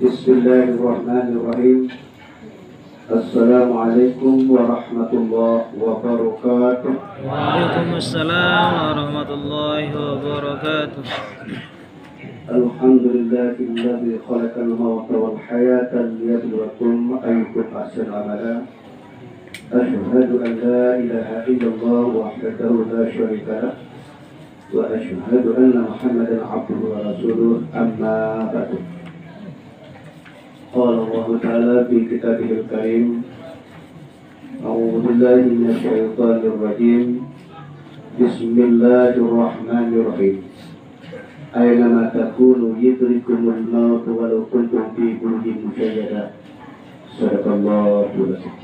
Bismillahirrahmanirrahim. Assalamualaikum warahmatullahi wabarakatuh. Waalaikumsalam warahmatullahi wabarakatuh. Alhamdulillahilladzi khalaqal mauta wal hayata liyabluwakum ayyukum ahsanu amala. Asyhadu an la ilaha illallah wahdahu la syarika lah wa asyhadu anna Muhammadan abduhu wa rasuluh, amma ba'du. Qala Allah Ta'ala fi kitabihil karim, a'udzu billahi minasy syaithanir rajim. Bismillahirrahmanirrahim. Aina takunu yudrikumul maut walau kuntum fi burujin musyayyada. Sadaqallahul azim.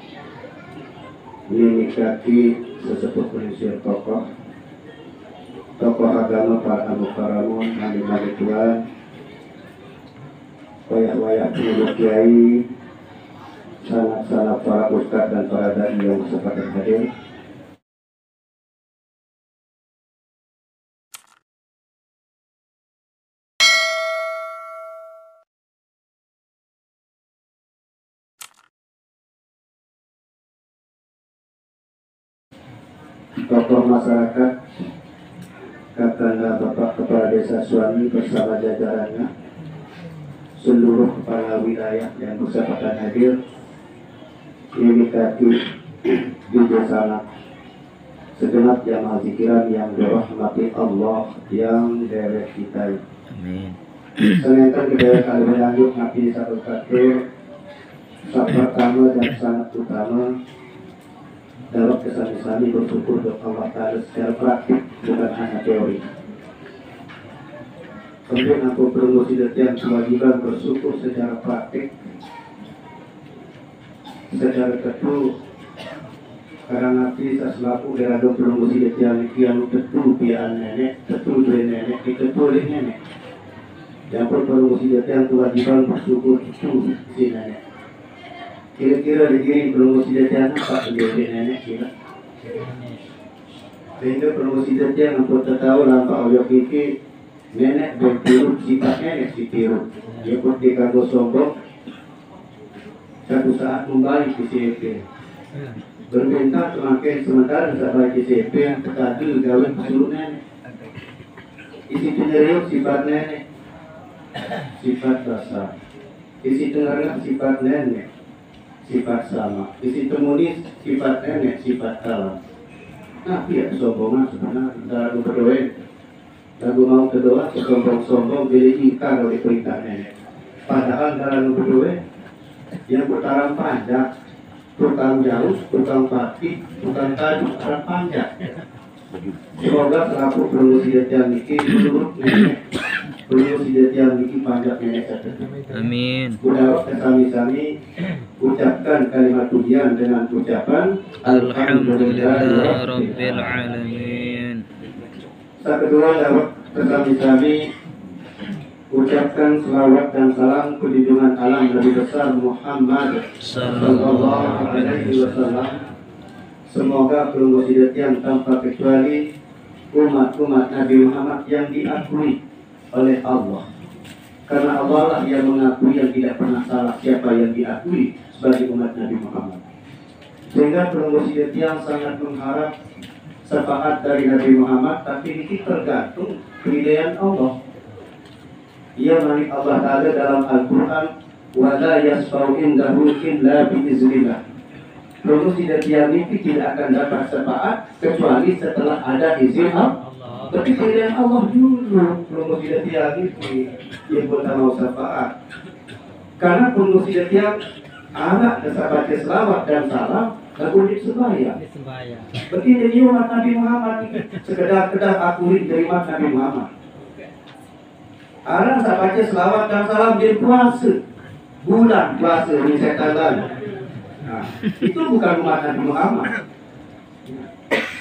Ini kaki sesepuh prinsip tokoh agama, para mukaramun, nabi Tuhan, wayak-wayak kiai, sanak-sanak para ustadz dan para dai yang kesempatan hadir. Tokoh masyarakat, Kakanda Bapak Kepala Desa Suami bersama jajarannya, seluruh kepala wilayah yang bersempatan hadir, ini kaki di desa, segenap jamaah zikiran yang dirahmati Allah yang derek kita. Amin. Senantiasa kita kali lanjut nabi satu kaki, pertama dan sangat utama dalam kesan-kesan bersyukur kepada Allah Ta'ala secara praktik, bukan hanya teori. Kemudian aku promosi yang kewajiban bersyukur secara praktik, secara ketu, karena nanti saya selaku dalam promosi yang ketu biar nenek, ketu dari nenek, ketu dari nenek. Yang promosi yang kewajiban bersyukur itu si nenek. Kira-kira begini promosi data apa menjadi nenek kira? Sehingga promosi data yang aku tahu lampak ojo kiki nenek bertiru sifat nenek si tiru. Dia pun dikago sombong. Satu saat membalik ke CP. Berminta semakin sementara sampai ke CP yang tadi gawe suruh nenek. Isi peneriuk sifat nenek, sifat rasa. Isi dengarnya sifat nenek, sifat sama. Isi temunis sifat nenek, sifat kalam. Nah, iya sombongan sebenarnya dalam berdoa. Lagu mau berdoa sombong-sombong jadi ingkar oleh perintah nenek. Padahal dalam berdoa yang putaran panjang, tukang jauh, tukang pati, tukang tajuk, tukang panjang. Semoga selaku promosi yang bikin menurut nenek, promosi yang bikin panjang nenek saja. Amin. Udah kesami-sami ucapkan kalimat pujian dengan ucapan Alhamdulillah Rabbil Alamin. Saat kedua dapat kesami-sami ucapkan selawat dan salam kejunjungan alam Nabi besar Muhammad sallallahu alaihi wasallam. Semoga promosi yang tanpa kecuali umat-umat Nabi Muhammad yang diakui oleh Allah. Karena Allah lah yang mengakui, yang tidak pernah salah siapa yang diakui sebagai umat Nabi Muhammad. Sehingga promosi yang sangat mengharap syafaat dari Nabi Muhammad, tapi ini tergantung pilihan Allah. Ia melalui Allah Ta'ala dalam Al-Quran, وَلَا يَسْفَوْ إِنْدَهُ إِلَّا بِإِذْنِ اللَّهِ. Promosi yang ini tidak akan dapat syafaat kecuali setelah ada izin Allah. Tapi pilihan Allah dulu promosi yang ini yang pertama syafaat. Karena promosi yang anak sahabat selawat dan salam lagu disembaya. Berarti ini umat Nabi Muhammad sekedar akui dari umat Nabi Muhammad. Anak sahabat selawat dan salam dia puasa bulan puasa ini setan. Nah, itu bukan umat Nabi Muhammad.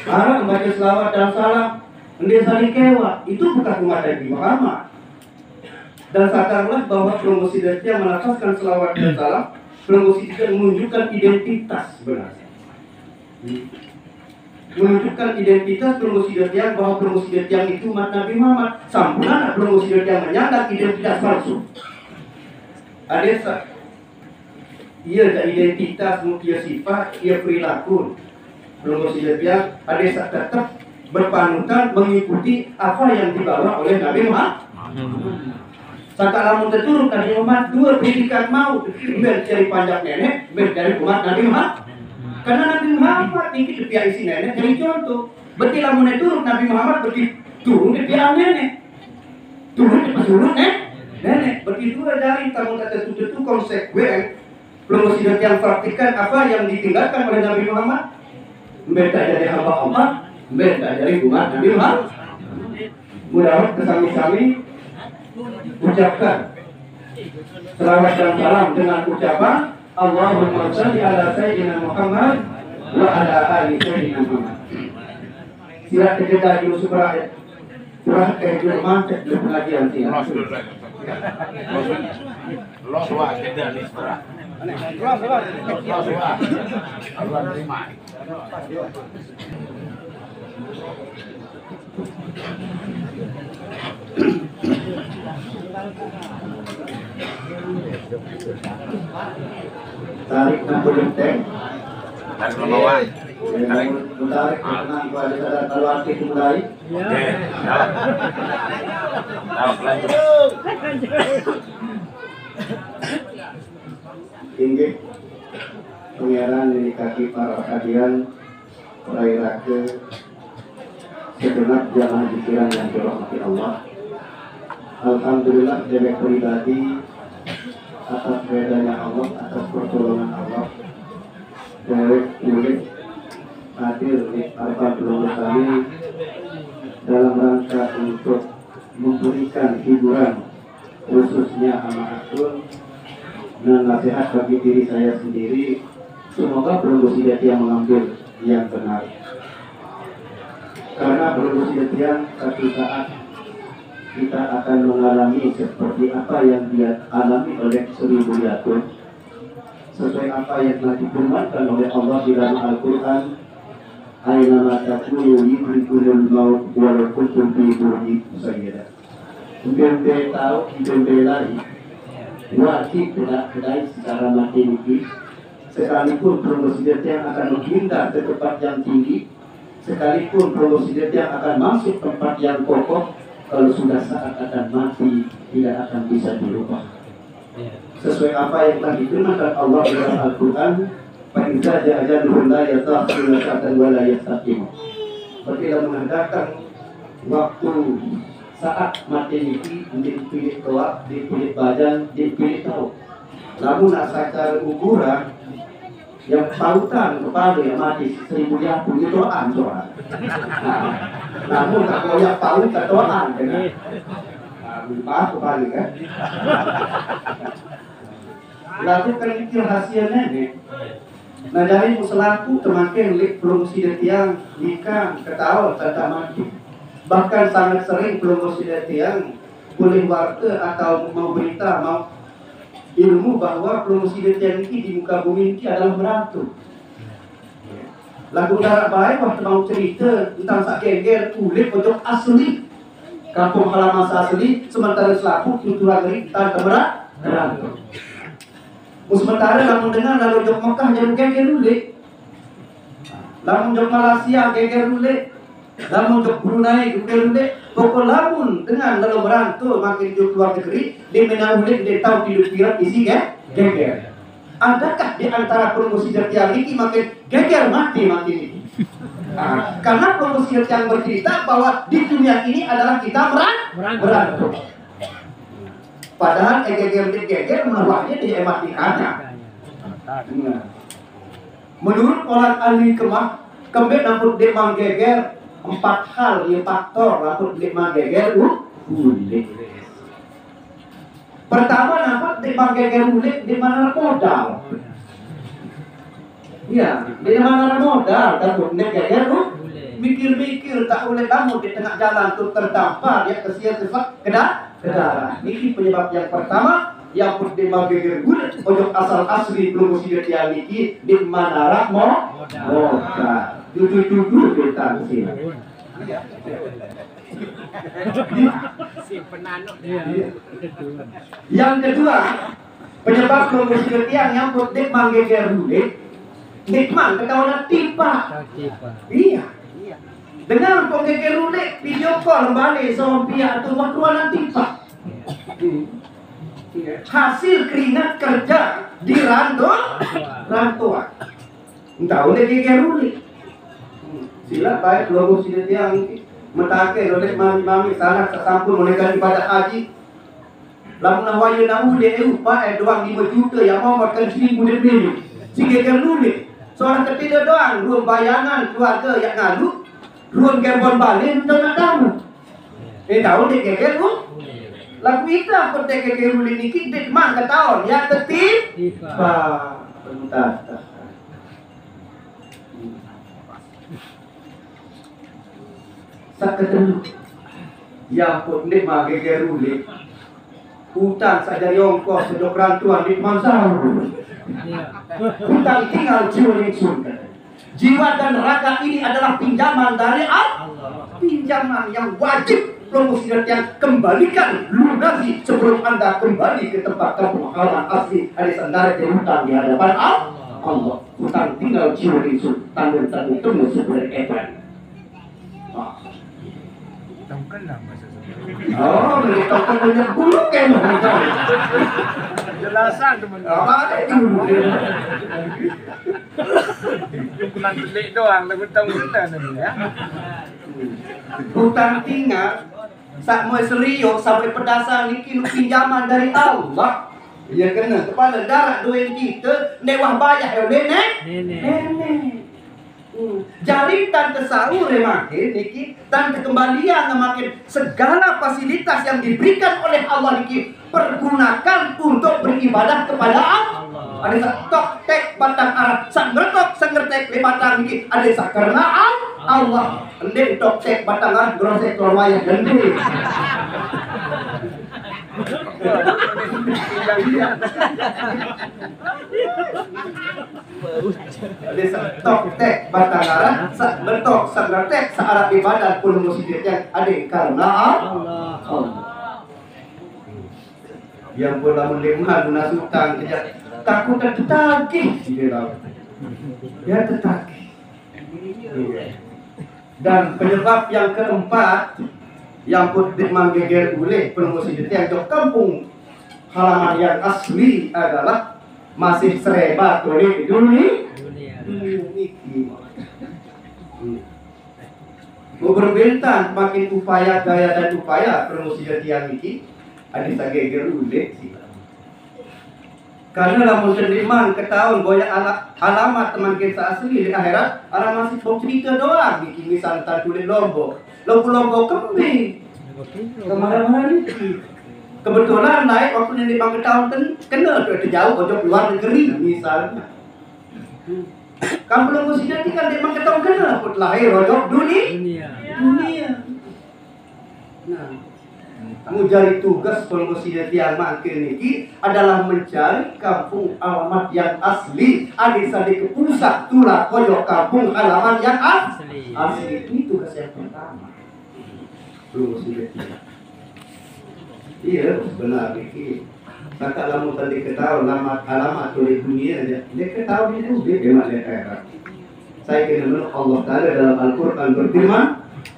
Anak membaca selawat dan salam Dia saling kewa, itu bukan umat Nabi Muhammad. Dan sadarlah bahwa promosi yang melafazkan selawat dan salam, promosi yang menunjukkan identitas sebenarnya. Menunjukkan identitas promosi yang bahwa promosi yang itu umat Nabi Muhammad. Sampurna promosi yang menyandang identitas palsu. Ada ia ada identitas, ia sifat, ia perilaku. Promosi yang ada tetap berpanutan mengikuti apa yang dibawa oleh Nabi Muhammad. Sakala turun Nabi Muhammad dua predikat mau mencari panjang nenek, mencari umat Nabi Muhammad. Karena Nabi Muhammad ini di pihak isi nenek jadi contoh. Berarti lamun turun Nabi Muhammad berarti turun di pihak nenek, turun di pasurun nenek. Berarti dua dari tamu tertentu konsekuen. Promosi yang praktikan apa yang ditinggalkan oleh Nabi Muhammad. Mereka jadi hamba Allah, mereka jadi umat Nabi Muhammad. Mudah-mudahan kesami-sami ucapkan selawat dan salam dengan ucapan Allahumma shalli ala sayyidina Muhammad wa ala ali sayyidina Muhammad. Sila kita di Surah Al-Rahman di pengajian siang. Tarik nampulin teh. Tarik bawah. Tarik tenang pada sadar kalau arti itu mulai. Oke. Tahu lanjut. Tinggi pengeran di kaki para kadian rairake segenap jamaah pikiran yang dirahmati Allah. Alhamdulillah dewek pribadi atas bedanya Allah, atas pertolongan Allah. Dewek murid hadir di Al-Fadlul kami dalam rangka untuk memberikan hiburan khususnya anak akun dan nasihat bagi diri saya sendiri. Semoga produksi yang mengambil yang benar, karena produksi yang satu saat kita akan mengalami seperti apa yang dia alami oleh Sri Budiatun, sesuai apa yang telah difirmankan oleh Allah di dalam Al-Quran. Aina ma takunu yudrikumul maut walau kuntum fi burujin musyayyada. Mungkin dia tahu, mungkin dia lari wajib kedai secara matematik, sekalipun promosi yang akan menghindar ke tempat yang tinggi, sekalipun promosi yang akan masuk tempat yang kokoh, kalau sudah saat akan mati tidak akan bisa dirubah. Sesuai apa yang telah difirmankan Allah dalam Al-Quran, "Fa'idza ja'a ajaluhum la yasta'khiruna sa'atan wa la yastaqdimun." Apabila mengadakan waktu saat mati ini dipilih tua, dipilih badan, dipilih tahu. Namun secara ukuran yang pautan kepala yang mati 1000 jatuh itu anjuran. Namun kalau yang paut ketoan dengan lupa kembali kan. Lakukan itu rahasia nenek. Nah dari selaku temakin promosi yang nikah ketawa tentang mati. Bahkan sangat sering promosi yang boleh warta atau mau berita, mau ilmu bahwa promosi yang ini di muka bumi ini adalah meratu. Lagu darah baik waktu mau cerita tentang sakeger kulit pojok asli kampung halaman asli, sementara selaku tuturan ngeri tentang meratu. Sementara lamun dengar lalu jok Mekah jadi geger ulit, lamun jok Malaysia geger ulit, lamun jok Brunei geger ulit. Pokok lamun dengan lalu merantau makin jok luar negeri, dia menang ulit, dia tahu hidup pirat isi geger. Adakah di antara promosi yang ini makin geger mati ini? Karena promosi yang bercerita bahwa di dunia ini adalah kita merantau. Padahal geger menuanya di ematikanya. Menurut orang ahli kemah, kembali namput di geger 4 hal, 4 faktor namput di geger ulit. Pertama namput di geger ulit di mana modal. Ya, di mana modal namput di geger mikir-mikir tak boleh kamu di tengah jalan tu terdampar ya kesia kedarah. Ini penyebab yang pertama yang pun dimageger guna ojo asal asli belum mesti dia niki di mana mo moga tutu kita sini. Yang kedua penyebab belum mesti dia yang pun dimageger guna nikmat ketahuan tiba. Iya. Dengan penggeger rulik video call balik sama pihak tu waktuan tiba. Hasil keringat kerja di rantauan. Entah oleh geger rulik. Sila baik logo sila tiang metake oleh mami salah sesampun menekan ibadah haji. Lamun hawaye nahu de upah doang 5 juta yang mau makan 1000 lebih. Si geger rulik. Soal ketiga doang, ruang bayangan keluarga yang ngadu, ruang gerbon balik untuk nak tahu. Tahu dek geger lu? Lagu kita petek geger lu ini kita mang ketahuan ya tetip. Bentar. Sak ketemu. Ya pun dek mang geger lu ni. Utang saja yongkos sedok rantuan di mansar. Hutang tinggal jiwa yang surga. Jiwa dan raga ini adalah pinjaman dari Allah. Pinjaman yang wajib promosi yang kembalikan lunasi sebelum Anda kembali ke tempat kampung halaman asli. Ada sandara yang hutang di hadapan Allah. Hutang tinggal jiwa yang surga. Tanggung temu sebenarnya evan. Oh, menitokkan banyak bulu kan? Jelasan teman. Apa ada dulu? Cuma telik doang, tapi tahu benar ya. Hutang tinggal, sak mau serius sampai pedasan niki pinjaman dari Allah. Iya kena kepala darah duit kita, newah bayar nenek. Jadi tante sahur makin niki tante kembalian makin segala fasilitas yang diberikan oleh Allah niki pergunakan untuk beribadah kepada Allah. Ada sak tek batang Arab sak ngertek le batang niki ada sak karena Allah. Endek tok tek batang Arab grosek wayah gede. Ada sak tek batang Arab sak ngertek sak Arab ibadah pun musibah ada karena Allah. Yang pun lamun lemah guna sutang takut tertagih ya tertagih. Dan penyebab yang keempat yang pun dimanggeger oleh promosi yang ke kampung halaman yang asli adalah masih serba oleh dunia. Berbentang makin upaya gaya dan upaya promosi yang ini ada sageger udah sih. Karena lamun sendirian ketahuan banyak alamat teman kita asli di akhirat, alamat masih mau cerita doang. Bikin misal tulis lombok kembing. Kemana-mana ini. Kebetulan naik waktu yang di bangku tahun kena tuh jauh ojo luar negeri misalnya. Kamu belum mesti jadi kan di bangku tahun kena put lahir ojo dunia. Nah, mencari tugas pengungsi yang makin ini adalah mencari kampung alamat yang asli. Ada di pusat tulah pojok kampung halaman yang asli. Ini tugas yang pertama. Pengungsi iya benar ini. Kata lamu tadi ketahui alamat oleh dunia aja. Dia ketahui itu dia memang akhirat. Saya kira menurut Allah Taala dalam Al-Quran berfirman.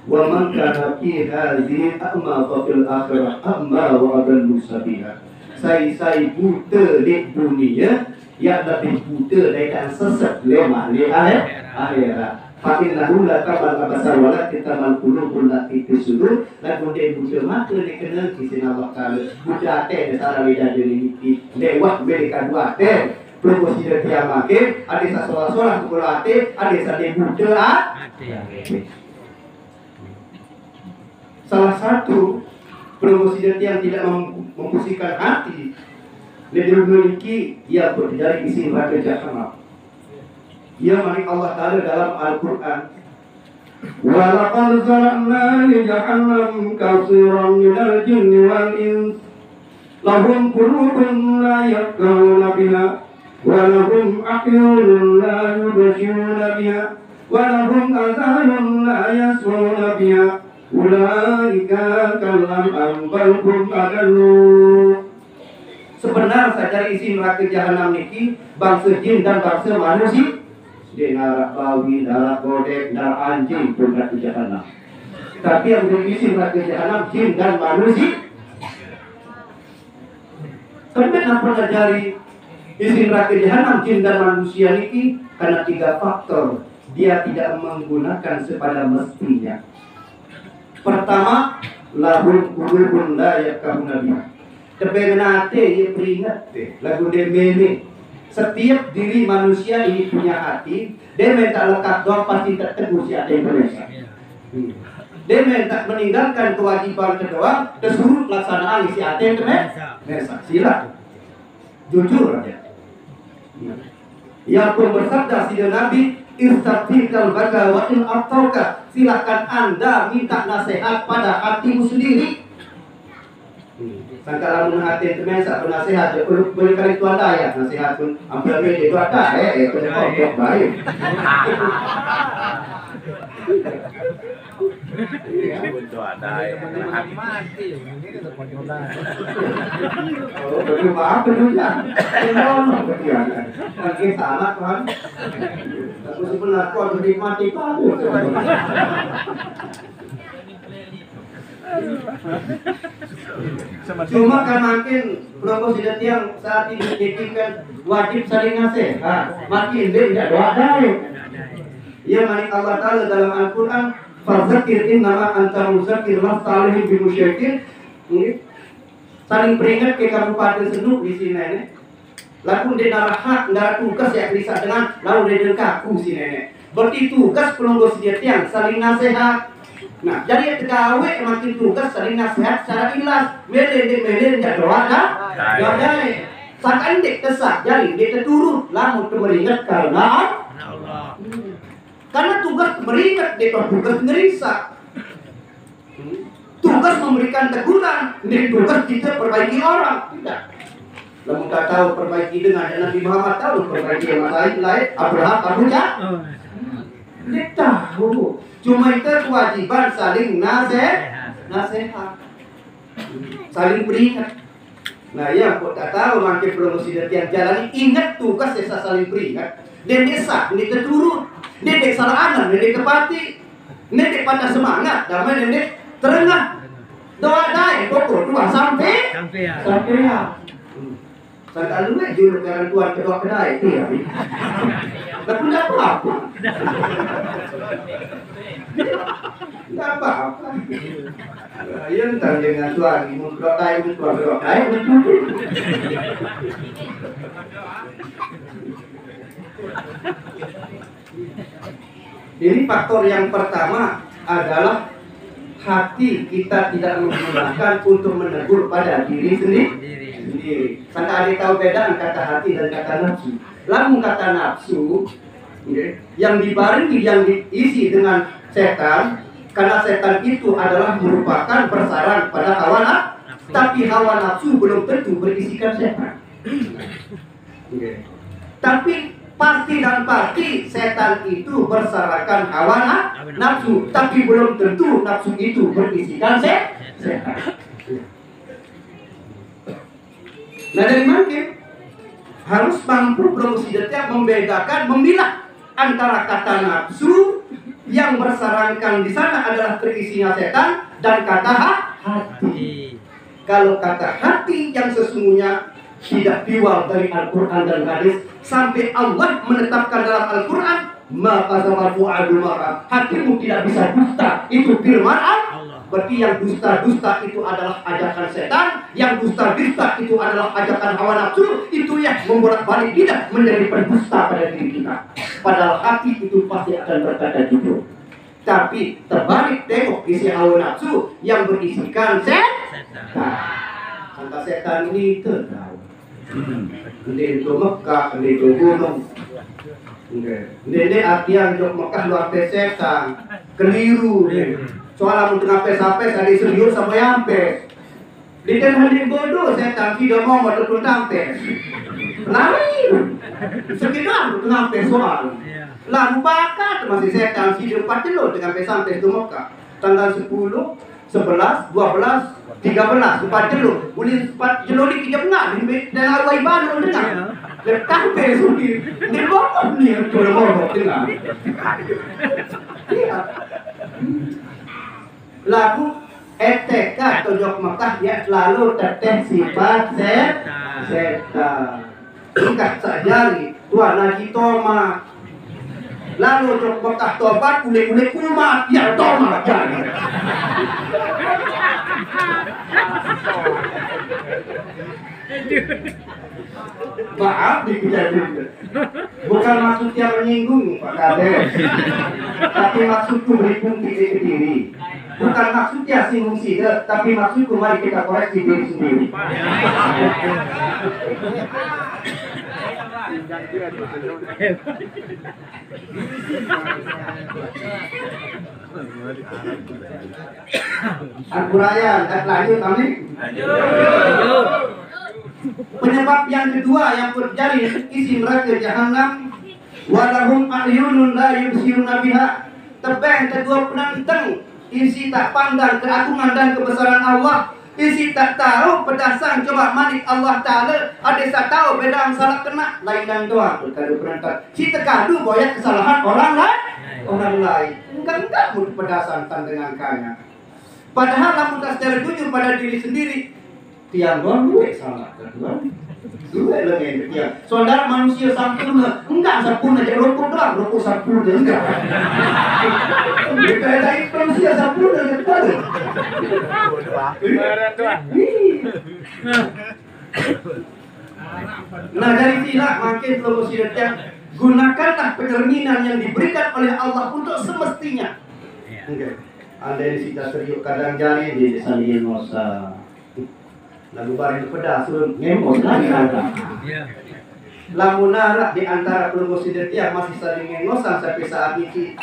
Wa man kana fi hadhihi a'ma fa fil akhirah a'ma wa adallu sabila. Saya buta di dunia yang lebih buta dan sesat lemah di akhirat. Fa innahu la kabal abasar wala kitaman qulubul lati tisuru la kemudian buta mata dikena kisin Allah Taala. Buta teh dasar beda jadi dewa mereka dua teh. Promosi dari yang makin ada sasola-sola kukulate ada sade buta salah satu promosi yang tidak mempusikan hati lebih memiliki ia berdari isi neraka jahanam. Ia mari Allah Taala dalam Al-Quran ولقد ذرأنا لجهنم كثيرا من الجن والإنس لهم قلوب لا يفقهون بها ولهم أعين لا يبصرون بها ولهم آذان لا يسمعون بها أولئك كالأنعام بل هم أضل. Sebenarnya saja isi neraka jahanam niki bangsa jin dan bangsa manusia. Di neraka babi, neraka godek, neraka anjing pun neraka jahanam. Tapi yang berisi neraka jahanam jin dan manusia. Kenapa pelajari isi neraka jahanam jin dan manusia niki? Karena 3 faktor. Dia tidak menggunakan sepada mestinya. Pertama, lahum qulubun la yafqahuna biha. Tebenate ia peringat lagu demene. Setiap diri manusia ini punya hati. Dia minta lekat doang pasti tak teguh si ada Indonesia. Dia minta meninggalkan kewajiban kedua, tersuruh pelaksanaan isi ada Indonesia. Sila, jujur aja. Yang pun bersabda si Nabi, Istaghfirkal baka wa in atauka. Silakan Anda minta nasihat pada hatimu sendiri. Sangka lamun hati itu mensa penasehat ya boleh kali itu ada ya nasihat pun ambil itu ada itu kok baik. Iya betul ada ya. Mati ini kita kontrolan. Oh betul maaf betul ya. Ini betul ya. Lagi salah kan. Aku sebenarnya aku harus nikmati kamu. Cuma kan makin proposisi yang saat ini dikirimkan wajib saling nasihat, makin dia tidak doa dari. Ia manik Allah Taala dalam Al-Quran, fadzakir innama anta mudzakir lasta alaihim bimusyrikin. Saling peringat ke Kabupaten Senuk di sini ini. Lalu dia narahak, nara tugas yang bisa dengan lalu dia dengkaku sini ini. Berarti tugas pelonggo sedia tiang saling nasihat. Nah, jadi gawe makin tugas saling nasihat secara ikhlas. Melen enggak doa dah. Jadi sakan dek kesak jadi dia turun lamun meringat karena Allah. Karena tugas meringat dia tugas ngerisak. Tugas memberikan teguran, ini tugas kita perbaiki orang. Tidak. Lamun tak tahu perbaiki dengan Nabi Muhammad tahu perbaiki yang lain Abraham Abuja. Dia tahu. Cuma itu kewajiban saling nasihat, saling peringat. Nah, yang kok tak tahu makin promosi dan tiang jalan ingat tugas desa saling peringat. Dan desa ini terturun, dia salah anak, dia kepati, dia pada semangat, damai dia terengah. Doa dai, pokok dua sampai ya. Sampai lu juru orang tuan kedua kedai itu ya. Tapi tidak apa-apa. Tidak apa-apa. Ya entar dengan tuan ibu kedai betul. Ini faktor yang pertama adalah hati kita tidak menggunakan untuk menegur pada diri sendiri. Karena ada tahu beda kata hati dan kata nafsu. Lalu kata nafsu yang dibarengi, yang diisi dengan setan, karena setan itu adalah merupakan bersarang pada hawa nafsu, tapi hawa nafsu belum tentu berisikan setan. Tapi pasti dan pasti setan itu bersarangkan hawa nafsu, tapi belum tentu nafsu itu berisikan setan. Nah dari mana harus mampu bermusidatiah membedakan, memilah antara kata nafsu yang bersarangkan di sana adalah terisinya setan dan kata hati. Kalau kata hati yang sesungguhnya tidak diwal dari Al-Quran dan hadis sampai Allah menetapkan dalam Al-Quran maka sama fu'adu marah hatimu tidak bisa dusta, itu firman Allah. Berarti yang dusta-dusta itu adalah ajakan setan, yang dusta-dusta itu adalah ajakan hawa nafsu, itu yang membolak-balik tidak menjadi pendusta pada diri kita. Padahal hati itu pasti akan berkata jujur. Tapi terbalik tengok isi hawa nafsu yang berisikan setan. Sangka setan ini tertahu. Ini itu Mekah, ini itu gunung. Ini artian jok Mekah luar setan keliru soal mau tengah pes ada serius sama yang pes di tengah hadir bodoh setan tidak mau betul tampes lari sekitar tengah pes soal lalu bakat masih setan hidup 4 lo dengan pes sampai itu Mekah tanggal 10 11 12 13 4 jelo boleh 4 jelo di kijap nak dan awai baru dengar letak pesudi di bawah ni kalau mau dengar lagu etika tojok Mekah ya selalu teteh sifat setan ikat sajari tuan Haji Tomat lalu tojok Mekah tobat boleh kumat ya tomat jadi maaf dikejadian bukan maksudnya menyinggung Pak Kades tapi maksudku berhitung diri ke diri bukan maksudnya singgung sida tapi maksudku mari kita koreksi diri sendiri Al-Qurayan lanjut kami penyebab yang kedua yang terjadi isi neraka jahanam walahum a'yunun la yubsiruna biha tebeng kedua penantang isi tak pandang keagungan dan kebesaran Allah isi tak tahu pedasan coba manik Allah Ta'ala ada tak tahu bedang salah kena lain dan doa berkadu penantang si terkadu boyak kesalahan orang lain enggak mudah pedasan dengan kanya padahal lamun tak secara jujur pada diri sendiri tiang gue salah kedua gue lagi tiang saudara manusia sempurna enggak sempurna jadi rokok doang rokok sempurna enggak kita dari manusia sempurna enggak nah dari sila makin promosi dan gunakanlah pencerminan yang diberikan oleh Allah untuk semestinya ada di situ serius kadang jari di salin mosa lalu barang pedas turun ngemos lagi ada. Lamun narak di antara kelompok sidetia masih saling ngemosan sampai saat ini.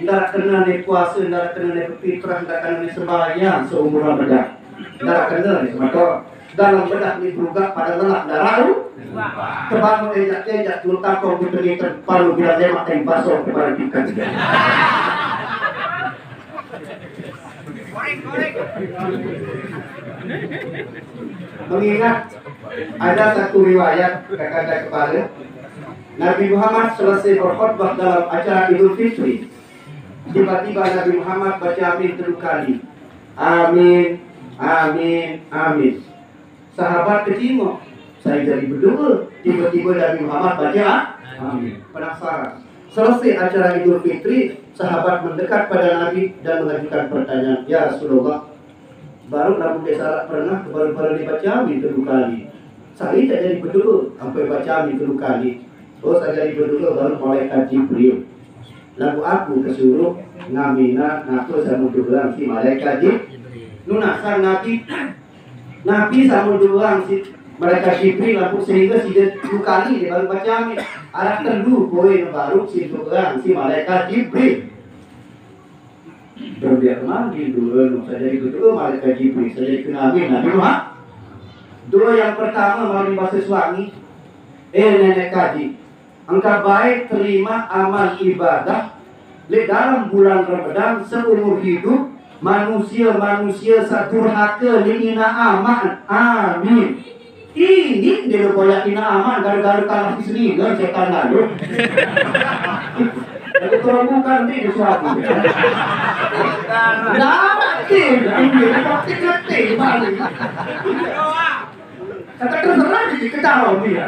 Ndak kena ne puasa, ndak kena ne fitrah, ndak kena ne sembahyang seumur bedak. Ndak kena ne semata dalam bedak ni berugak pada lelak darau. Kebangun ejak lutak kau betulin palu bila lemak dan baso kepada ikan. Mengingat ada satu riwayat kata kepala Nabi Muhammad selesai berkhutbah dalam acara Idul Fitri tiba-tiba Nabi Muhammad baca amin 3 kali amin amin amin sahabat ketimu saya jadi berdoa tiba-tiba Nabi Muhammad baca amin penasaran selesai acara Idul Fitri sahabat mendekat pada Nabi dan mengajukan pertanyaan ya Rasulullah baru Nabi Desa pernah baru dibaca amin 3 kali. Saya tak jadi berdoa sampai baca amin 3 kali. Oh saya jadi berdoa baru malaikat Jibril. Lalu aku kesuruh ngamina ngaku sama doang si malaikat Jibril. Nunasan Nabi sama doang si malaikat Jibril lalu sehingga si 3 kali dia baru baca amin. Arah tendu poin baru si doang si malaikat Jibril. Berbiar lagi dulu saya jadi kedua malaikat Jibril saya jadi Nabi Muhammad doa yang pertama melalui bahasa suami nenek kaji engkau baik terima amal ibadah di dalam bulan Ramadan seumur hidup manusia sadurhaka lina aman amin ini dia boleh lina aman gara-gara kalah di sini kan setan lalu jadi kalau bukan ini suatu nanti pasti ngerti balik kata terserah jadi ketawa dia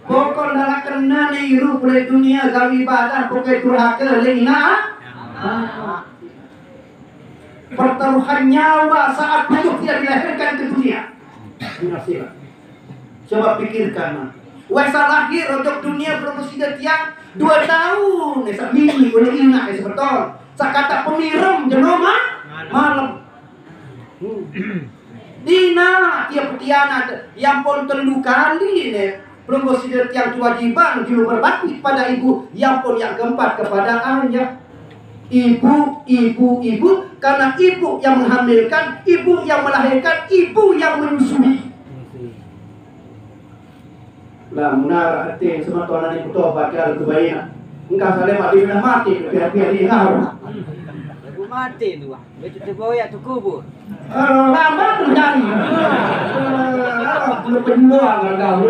pokok dalam kena niru oleh dunia gawi badan pokok turhaka lina pertaruhan nyawa saat hidup tidak dilahirkan ke dunia coba pikirkan wasa lahir untuk dunia promosi tiang 2 tahun esa mini boleh ina esa betul sakata pemirem jenoma malam Dina tiap petiana yang pun 3 kali ne Promosi yang kewajiban dulu berbakti pada ibu. Yang pun yang keempat kepada ayah. Ibu, karena ibu yang menghamilkan, ibu yang melahirkan, ibu yang menyusui. Lah munara hati semua tuan adik betul bakal kebayikan. Engkau salah mak dia mati, biar dia ngaruh. Aku mati tu ah. Betul terboyak tu kubur. Lama tu jadi. Belum penjual kau.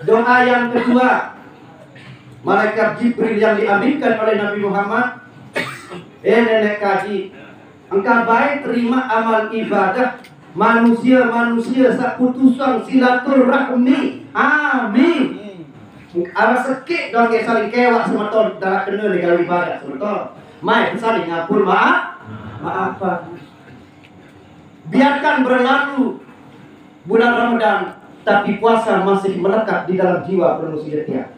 Doa yang kedua, malaikat Jibril yang diaminkan oleh Nabi Muhammad. Nenek kaji, engkau baik terima amal ibadah manusia seputusan silaturahmi. Amin. Ada sekit dong yang saling kewak semeton darah kena legal ibadah semeton. Mai saling ngapur maaf. Biarkan berlalu bulan Ramadan, tapi puasa masih melekat di dalam jiwa manusia dia.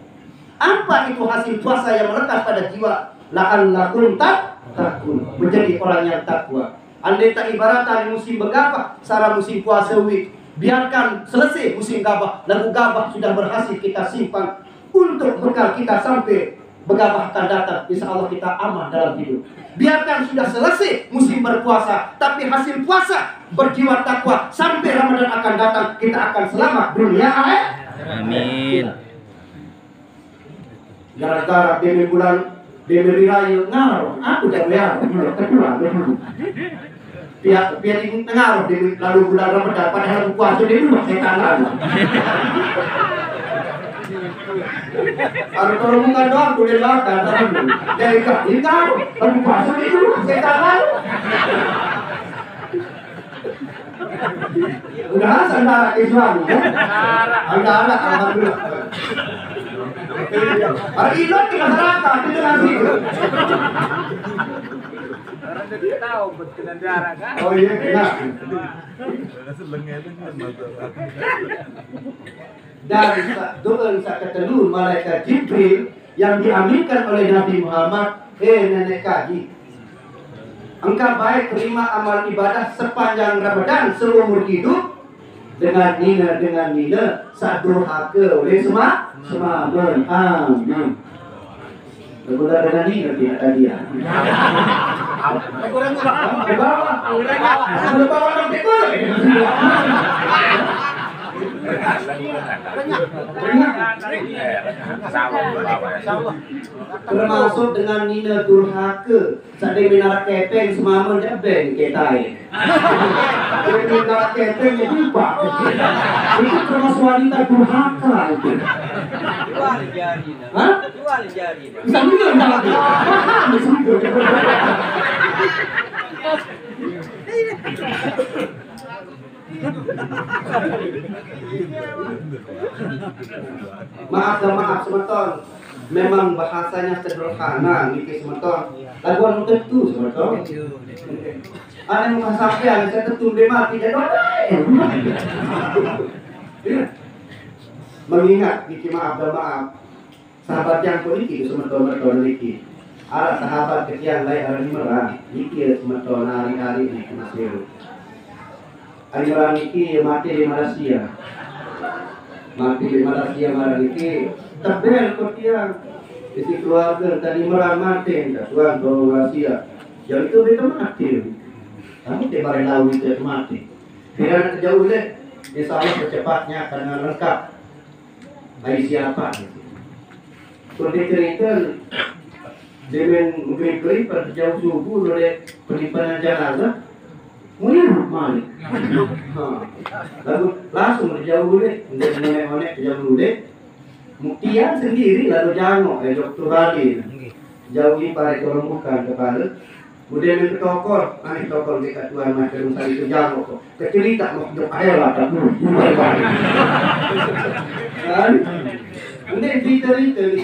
Apa itu hasil puasa yang melekat pada jiwa? La'allakum takun, menjadi orang yang takwa. Andai tak ibarat musim bergabah, sarang musim puasa wik. Biarkan selesai musim gabah, lalu gabah sudah berhasil kita simpan untuk bekal kita sampai bergabah akan datang. Insya Allah kita aman dalam hidup. Biarkan sudah selesai musim berpuasa, tapi hasil puasa berjiwa takwa sampai Ramadan akan datang, kita akan selamat dunia akhirat. Amin. Gara-gara demi bulan demi raya ngaruh, aku dah bayar kedua. Pihak ini ngaruh demi lalu bulan Ramadan, padahal aku puasa demi setan lalu. Kalau bukan doang boleh makan, dari kali ngaruh, lalu puasa demi setan lalu. Udah antara Islam ya, antara alhamdulillah. Hari ini kita masyarakat itu nanti. Orang jadi tahu betul darah kan? Oh iya, enak. Dari doa sakatelur malaikat Jibril yang diaminkan oleh Nabi Muhammad, nenek kaji. Engkau baik terima amal ibadah sepanjang Ramadan seumur hidup dengan nina satu haka oleh semua. Amin. Berbeda dengan nina tidak tadi ya. Bawah termasuk dengan nina durhaka sadai minara kepeng semamun jabeng ketai minara kepeng jadi apa itu termasuk wanita durhaka itu Jual jari. hah? Jual jari. Bisa juga enggak maaf semeton. Memang bahasanya sederhana niki semeton. Laguan tentu semeton. Ada yang sampean saya tentu dia mati jadi mengingat niki maaf. Sahabat yang politi semeton niki. Ada sahabat kecil lain hari merah niki semeton hari-hari niki masih. Hari merah niki mati di Malaysia. Marah niki tebel kotiang isi keluarga tadi merah mati tuan Malaysia. Yang itu mereka mati. Kamu tiba lalu itu mati. Tidak jauh deh. Insya Allah secepatnya karena lengkap. Bayi siapa? Kalau dikerikan dengan mengkeri pada jauh subuh oleh penyimpanan jenazah. Mungkin malik. Lalu langsung dijauh deh, nenek dijauh deh. Muktian sendiri lalu jangok, Dokter Bali. Jauhi para korumbukan kepala. Kemudian yang ketokor, aneh tokor dekat Tuhan Maha Tuhan itu jangok. Kecerita mau hidup air lah, tak perlu. Kan? Kemudian cerita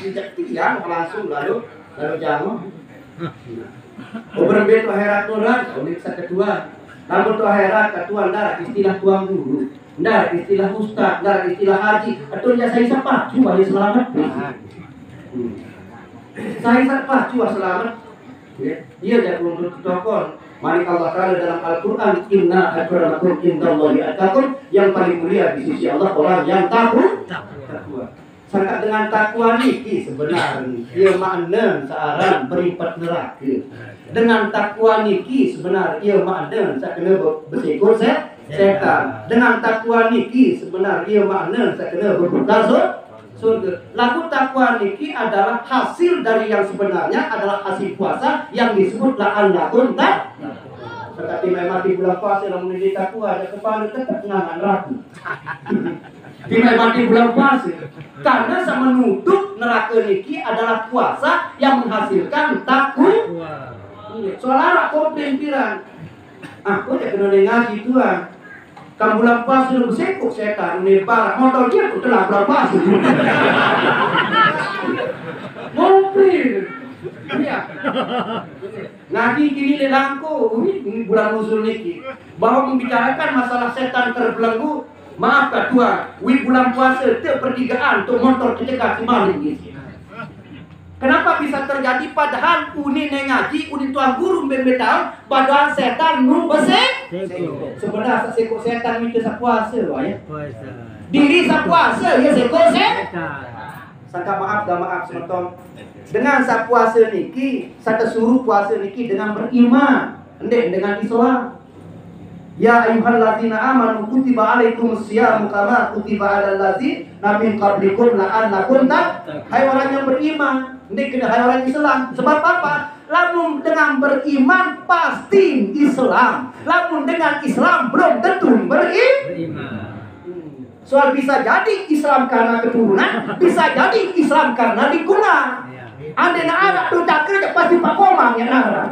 sejak tiang langsung lalu jangok. Berbeda akhirat Tuhan, oleh kedua. Namun tu akhirat katuan darah istilah tuan guru, darah istilah ustaz, darah istilah haji. Atau saya siapa? Cuma dia selamat. Saya siapa? Cuma selamat. Dia tidak perlu ditokon. Mari Allah Ta'ala dalam Al-Quran, inna akramakum indallahi atqakum, yang paling mulia di sisi Allah orang yang takwa. Sangat dengan takwa niki sebenarnya ia makna searan beripat neraka. Dengan takwa niki sebenarnya ia makna saya kena bersiko setan. Dengan takwa niki sebenarnya ia makna saya kena berbuka surga. Lagu takwa niki adalah hasil dari yang sebenarnya adalah hasil puasa yang disebut la'allakum tattaqun. Seperti memang di bulan puasa yang menjadi takwa ada kepala tetap ngangan ragu. Di memang di bulan puasa karena sama menutup neraka niki adalah puasa yang menghasilkan takwa. Soalnya aku pimpiran. Aku tidak kena ngaji tuan. Kan bulan puasa lu sekok setan nebar motor dia tu telah bulan puasa. Mobil. Iya. Ngaji kini lelangko ini bulan nuzul niki. Bahwa membicarakan masalah setan terbelenggu. Maaf Tuhan, bulan puasa tu pertigaan tu motor kita kembali gitu. Kenapa bisa terjadi padahal uni ngaji, uni tuan guru membetang, padahal setan nu besek. Sebenarnya sekok setan itu sepuasa, ya. Diri sepuasa ya sekok setan. Sangka maaf dah maaf semeton. Dengan sepuasa niki, saya suruh puasa niki dengan beriman, endek dengan Islam. Ya ayyuhalladzina amanu kutiba alaikumus syiyamu kama kutiba alal ladzina min qablikum la'allakum tattaqun. Hai orang yang beriman, ini kena hai orang Islam. Sebab apa? Lamun dengan beriman pasti Islam. Lamun dengan Islam belum tentu beriman. Soal bisa jadi Islam karena keturunan, bisa jadi Islam karena lingkungan. Anda nak anak tu tak kerja pasti Pak Komang yang nak.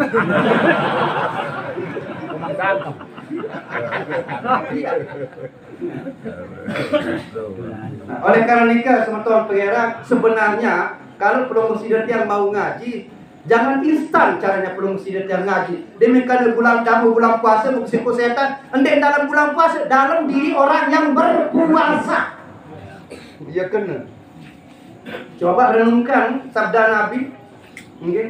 Nah, oleh karena nikah teman-teman pengerang, sebenarnya kalau pelong sidat yang mau ngaji jangan instan caranya pelong sidat yang ngaji. Demikian bulan kamu bulan puasa bersiko setan, endek dalam bulan puasa dalam diri orang yang berpuasa. Dia kena. Coba renungkan sabda Nabi. Mungkin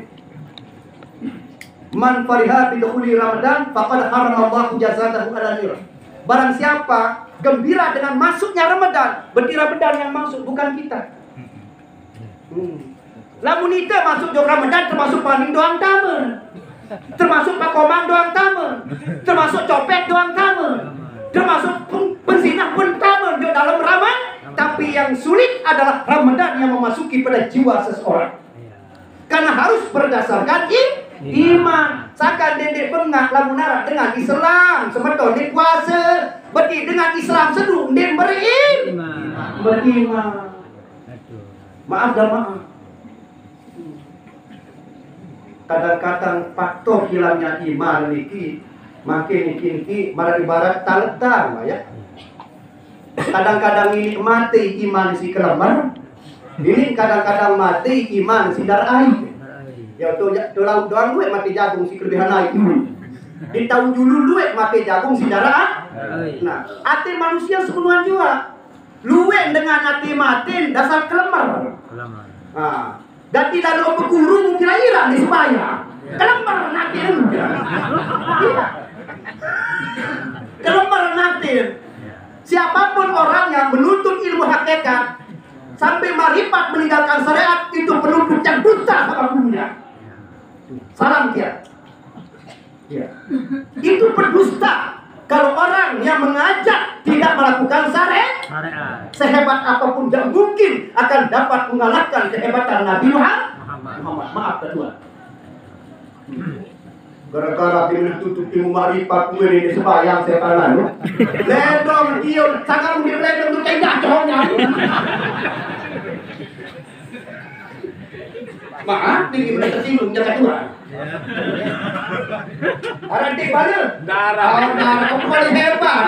man fariha bi dukhuli Ramadan faqad haramallahu jazatahu ala nar. Barang siapa gembira dengan masuknya Ramadan, berarti Ramadan yang masuk bukan kita. Lamun kita masuk jam Ramadan termasuk paling doang tamen. Termasuk Pak Komang doang tamen. Termasuk copet doang tamen. Termasuk penzinah pun tamen di dalam Ramadan. Tapi yang sulit adalah Ramadan yang memasuki pada jiwa seseorang. Karena harus berdasarkan iman. Sakan dendek bengak lamunara dengan Islam semeton di puasa. Berarti dengan Islam seduh den beriman. Maaf dan maaf. Kadang-kadang faktor hilangnya iman niki makin niki marah ibarat taletang ya. Kadang-kadang ini mati iman si kelemar. Ini kadang-kadang mati iman si darai. Ya tu doang duit mati jagung si kelebihan naik. Di tahun dulu duit mati jagung si darah. Nah, hati manusia sepenuhnya juga. Luwe dengan hati mati dasar kelemar. Nah, dan tidak ada berguru kira-kira di sebaya. Kelemar nanti. Iya. Kelemar nanti. Siapapun orang yang menuntut ilmu hakikat sampai marifat meninggalkan syariat itu penuntut yang buta sama gurunya. Salam dia. Ya. Itu pendusta. Kalau orang yang mengajak tidak melakukan syariat, sehebat apapun tidak mungkin akan dapat mengalahkan kehebatan Nabi Muhammad. Maaf kedua. Gara-gara dia tutup ilmu marifat gue ini sebayang saya lalu. Ledong dia sangat mungkin ledong tu kayak jahonnya. Maaf, tinggi benar tersinggung jangan dua. Arantik mana? Darah. Oh, darah kamu paling hebat.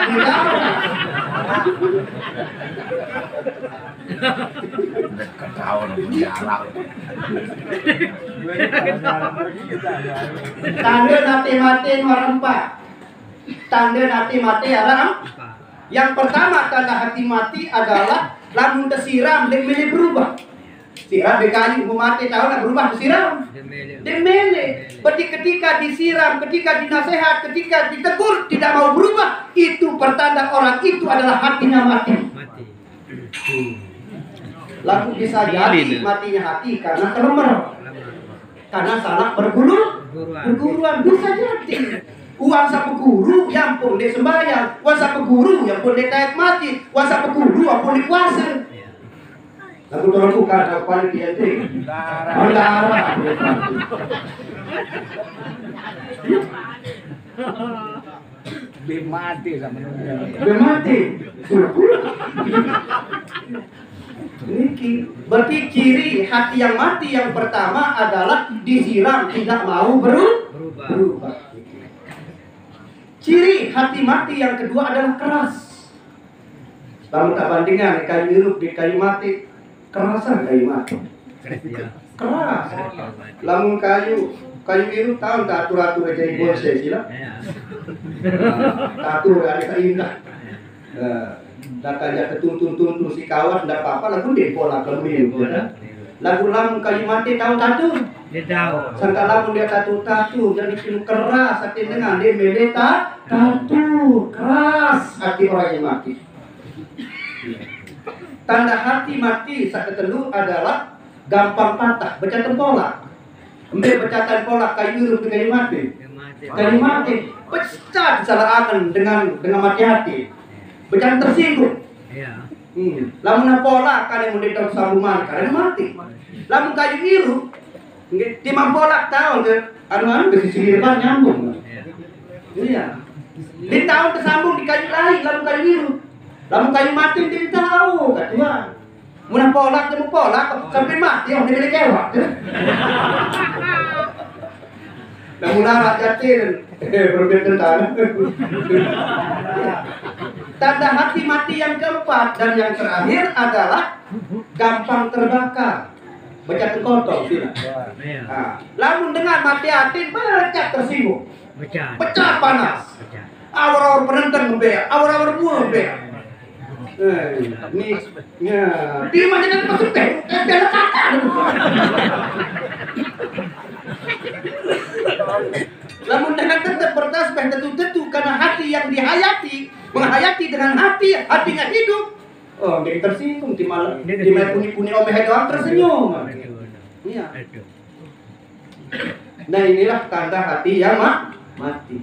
Ketahuan menjalan. Tanda mati-mati orang empat. Tanda mati-mati orang. Yang pertama tanda hati mati adalah lamun tersiram dan milih berubah. Siram kayu mati tahu nak berubah disiram. Demele. Berarti ketika disiram, ketika dinasehat, ketika ditegur tidak mau berubah, itu pertanda orang itu adalah hatinya mati. Lalu bisa jadi matinya hati karena kelemar, karena salah berguruan bisa jadi. Uang sapu guru yang pun dia sembahyang, uang sapu guru yang pun dia taat mati, uang sapu guru yang pun dikuasa. Lagu tolong buka kapan dia tu? Darah. Mati sama Mati. Ini berarti ciri hati yang mati yang pertama adalah disiram tidak mau berubah. Ciri hati mati yang kedua adalah keras. Lalu tak bandingkan kayu hidup di kayu mati. Kerasan kayu mati. Keras. Lamun kayu hidup tahu tak atur-atur aja ibu saya sila. Atur ada indah. Dah kaja ketuntun si kawan ndak apa-apa lagu dia pola kelmin. Lagu lamun kayu mati tahu tatu. Dia tahu. Sangka lamun dia tatu jadi kinu keras hati dengan dia meleta tatu keras hati orang yang mati. Tanda hati mati saat ketelu adalah gampang patah, baca tempola. Ambil bacaan pola kayu hidup dengan kayu mati. Kayu mati pecah disalahkan dengan mati hati. Bacaan tersinggung. Iya. Lamun pola kan yang mendekat sambungan karena mati. Lamun kayu hidup timang pola tahu ke anu ke sisi depan nyambung. Iya. Di tahun tersambung di kayu lain lamun kayu hidup. Lamun kayu mati dia tahu kat Tuhan. Mun pola temu pola sampai mati orang dia kewak. Lamun larat jatin berbeda tanah. Tanda hati mati yang keempat dan yang terakhir adalah gampang terbakar. Baca terkotor sila. Nah, lamun dengan mati hati pecah tersinggung. Pecah panas. Awar-awar penentang ngebeak, awar-awar buah ngebeak. Ni, dia macam nak masuk teh, dia kakak. Lamun dengan tetap bertasbih tentu karena hati yang dihayati, menghayati dengan hatinya hidup. Oh, dia tersinggung di malam, di malam puni-puni omeh doang tersenyum. Iya. Nah inilah tanda hati yang mati.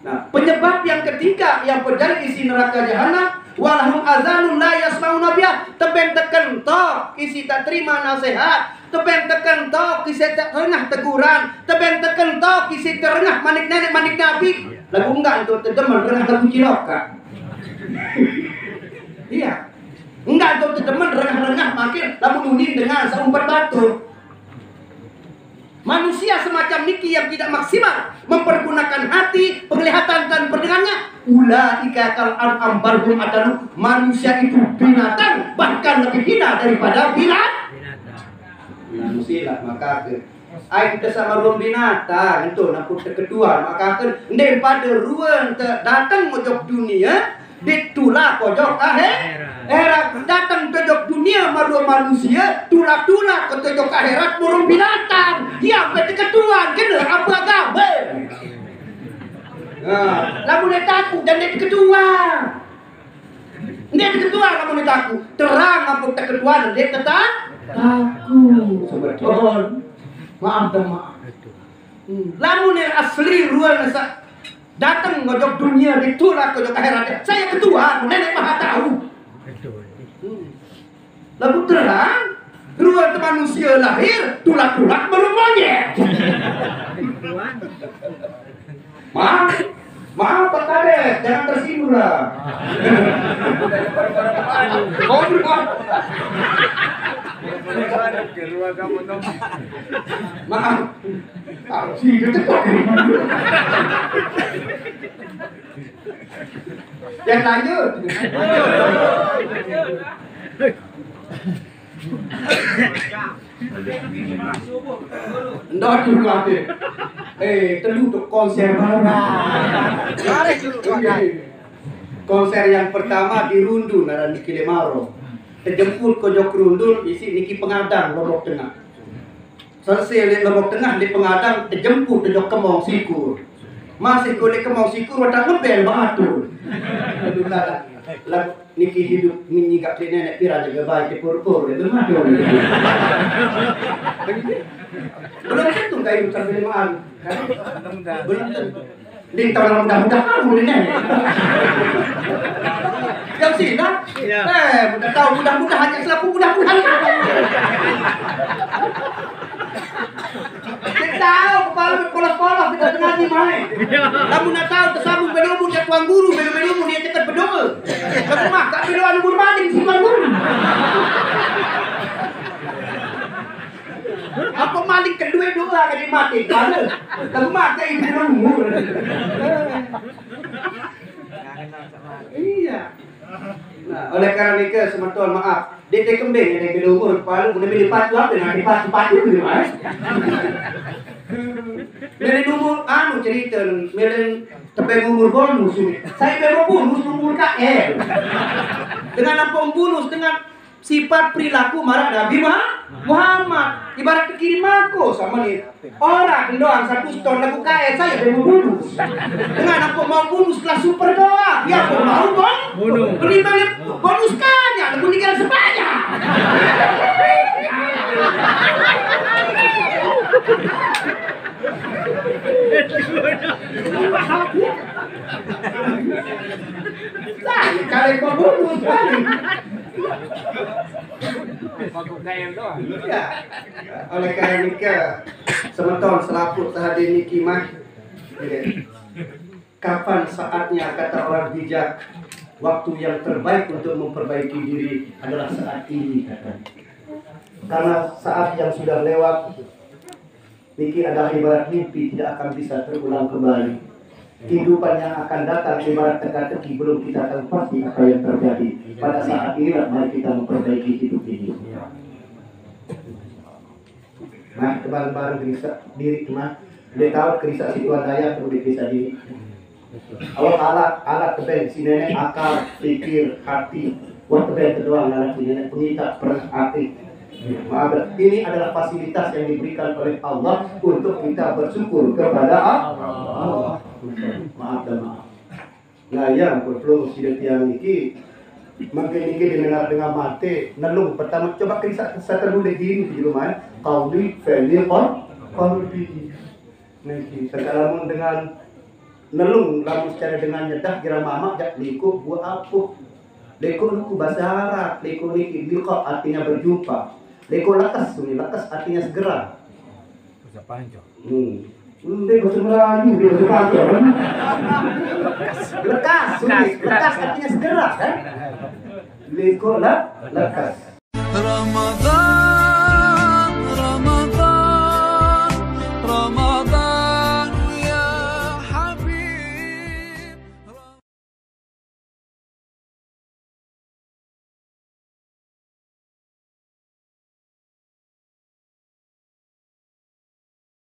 Nah penyebab yang ketiga yang berjari isi neraka jahanam. Walahum azanun la yasmauna biha, teben teken tok isi tak terima nasihat, teben teken tok isi tak rengah teguran, teben teken tok isi terengah manik nenek manik nabi. Lagu enggak untuk terdemen rengah lagu ciloka. Iya. Enggak untuk terdemen rengah-rengah makin lagu nunin dengan seumpat batu. Manusia semacam niki yang tidak maksimal mempergunakan hati, penglihatan dan pendengarnya. Ulaika kal an'am bal hum adallu. Manusia itu binatang, bahkan lebih hina daripada binatang. Manusia maka ai kita sama rum binatang itu naput kedua maka ndem pada ruang datang mojok dunia ditulak pojok era datang pojok dunia maru manusia tulak ke pojok akhirat burung binatang ya bete ketuan kena apa gabe. Lamun dia takut dan dia kedua. Dia kedua lamun dia takut. Terang apa kedua dia tetap takut. Betul. Maaf dan maaf. Lamun yang asli ruang datang ngojok dunia ditulak ngojok akhirat. Saya ketua, nenek maha tahu. Lalu terang ruang manusia lahir tulak-tulak baru monyet. Maaf Pak Kades, jangan tersinggung lah. Maaf. Si cetok. Yang lanjut. Ndak dulu ate. Telu untuk konser konser yang pertama di Rundu naran di Kilimaro. terjemput ke Jok Kerundul isi niki pengadang Lombok Tengah. Selesai di Lombok Tengah di pengadang terjemput ke Jok Kemong Sikur. Masih kau di Kemong Sikur wadah ngebel bahatul. Aduh lah niki hidup mini gak nenek pira jaga baik di pur-pur itu mah dong. Belum tentu kayak sambil makan. Belum tentu. Di tahun mudah-mudahan boleh nenek. Yang sih nak? Mudah tahu mudah-mudahan yang selaku mudah-mudahan. Kita tahu kepala berpolos-polos tidak ngaji main. Kamu nak tahu tersambung berumur dia tuan guru, berumur dia cekat berdoa. Kamu mah tak berdoa umur banding si tuan guru. Apa maling kedua doa kan mati kan? Kamu mah tak ibu umur. Iya. Nah, oleh karena itu semeton maaf, dia kembing yang beda umur, paling udah beda patu apa dengan patu gitu mas. Melen umur anu cerita, melen tepeng umur bonus. Saya bebo bonus umur KL. Dengan apa bonus dengan sifat perilaku marah Nabi Muhammad. Ibarat kirim aku sama nih orang doang satu ton lagu KL saya bebo bonus. Dengan apa mau bonus kelas super doang, ya aku mau bonus. Beli bonus kanya, lagu tinggal sebanyak. Kali kau bonus kali. Ya. Oleh karena itu semeton selaput sahabat niki mah. Kapan saatnya kata orang bijak, waktu yang terbaik untuk memperbaiki diri adalah saat ini katanya. Karena saat yang sudah lewat niki adalah ibarat mimpi tidak akan bisa terulang kembali. Kehidupan yang akan datang ibarat teka-teki belum kita tahu pasti apa yang terjadi. Pada saat inilah mari kita memperbaiki hidup ini. Nah, bareng-bareng gerisah diri mah. Dia tahu gerisah situan daya perlu digerisah diri. Awal alat tebel si nenek akal, pikir, hati. Buat tebel kedua alat si nenek pengikat peran hati. Maaf, ini adalah fasilitas yang diberikan oleh Allah untuk kita bersyukur kepada Allah. Maaf dan maaf. Nah ya, kalau sudah tiang ini, mungkin ini didengar dengan mati. Nelung pertama coba kisah dulu di rumah. Kauli, failure, kauli. Nanti sekarang dengan nelung, lalu secara dengan nyedah kira mama jak liku buat apa? Liku luku bahasa Arab, liku niki liku artinya berjumpa. Liku lekas artinya segera. Bahasa Panjo. Dia bahasa Melayu, dia bahasa Panjo. Lekas artinya segera kan? Liku lekas.